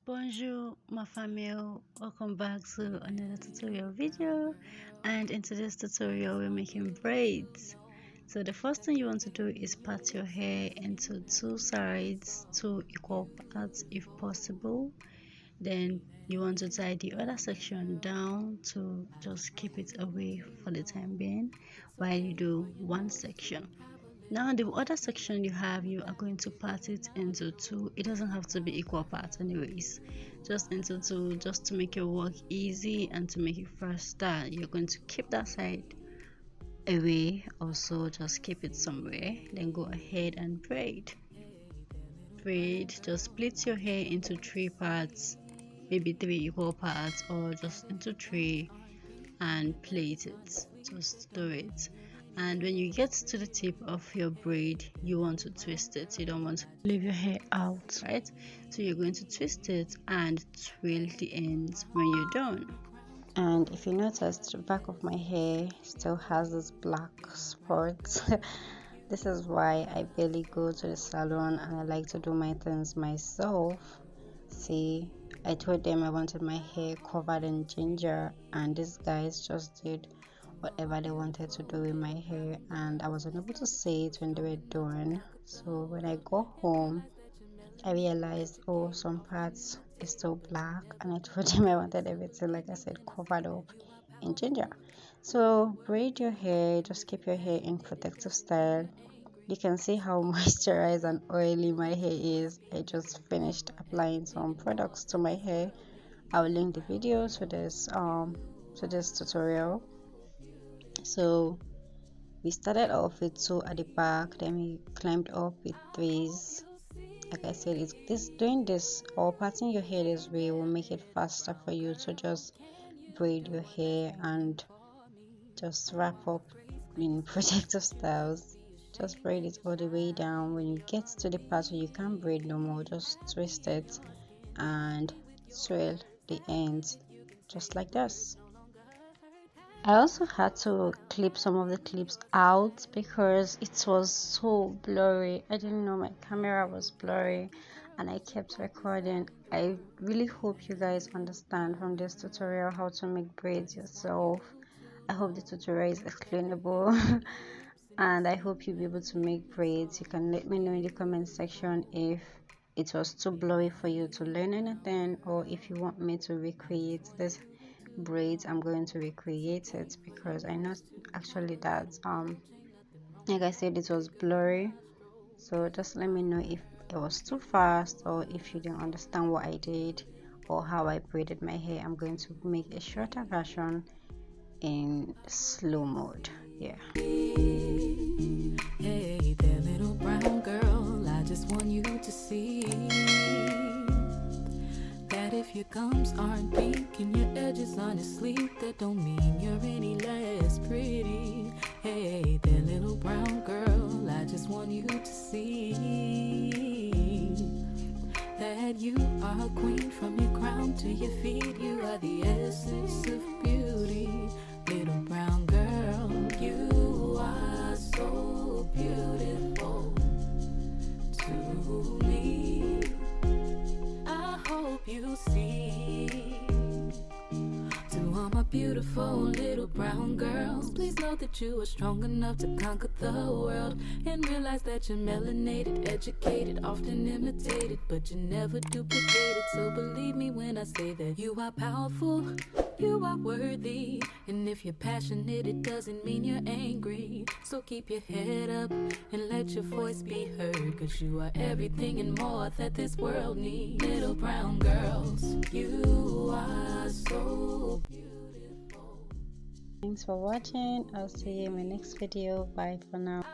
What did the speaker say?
Bonjour ma famille, welcome back to another tutorial video, and in today's tutorial we're making braids. So the first thing you want to do is part your hair into two sides, two equal parts if possible. Then you want to tie the other section down to just keep it away for the time being while you do one section. Now the other section you are going to part it into two. It doesn't have to be equal parts anyways, just into two, just to make your work easy and to make it faster. You're going to keep that side away, also just keep it somewhere, then go ahead and braid. Just split your hair into three parts, maybe three equal parts, or just into three, and plait it. Just do it. And when you get to the tip of your braid, you want to twist it. You don't want to leave your hair out, right? So you're going to twist it and twirl the ends when you're done. And if you notice, the back of my hair still has this black spots. This is why I barely go to the salon and I like to do my things myself. See, I told them I wanted my hair covered in ginger, and these guys just did whatever they wanted to do with my hair, and I wasn't able to see it when they were done. So when I got home, I realized, oh, some parts is still black, and I told them I wanted everything, like I said, covered up in ginger. So braid your hair, just keep your hair in protective style. You can see how moisturized and oily my hair is. I just finished applying some products to my hair. I will link the video to this tutorial. So we started off with two at the back, then we climbed up with threes. Like I said, doing this or parting your hair this way will make it faster for you to just braid your hair and just wrap up in protective styles. Just braid it all the way down. When you get to the part where you can't braid no more, just twist it and swirl the ends just like this. I also had to clip some of the clips out because it was so blurry. I didn't know my camera was blurry and I kept recording. I really hope you guys understand from this tutorial how to make braids yourself. I hope the tutorial is explainable and I hope you'll be able to make braids. You can let me know in the comment section if it was too blurry for you to learn anything, or if you want me to recreate this braids. I'm going to recreate it because I know actually that like I said, it was blurry. So just let me know if it was too fast, or if you didn't understand what I did or how I braided my hair. I'm going to make a shorter version in slow mode. Yeah. Hey there, little brown girl, I just want you to see that if your gums aren't pink and your edges aren't asleep, that don't mean you're any less pretty. Hey there, little brown girl, I just want you to see that you are a queen from your crown to your feet. You are the essence of beauty. Little brown girl, you are so beautiful to me. I hope you see. To all my beautiful little brown girls, please know that you are strong enough to conquer the world, and realize that you're melanated, educated, often imitated, but you're never duplicated. So believe me when I say that you are powerful, you are worthy, and if you're passionate, it doesn't mean you're angry. So keep your head up and let your voice be heard, cause you are everything and more that this world needs. Little brown girls, you are so beautiful. Thanks for watching. I'll see you in my next video. Bye for now.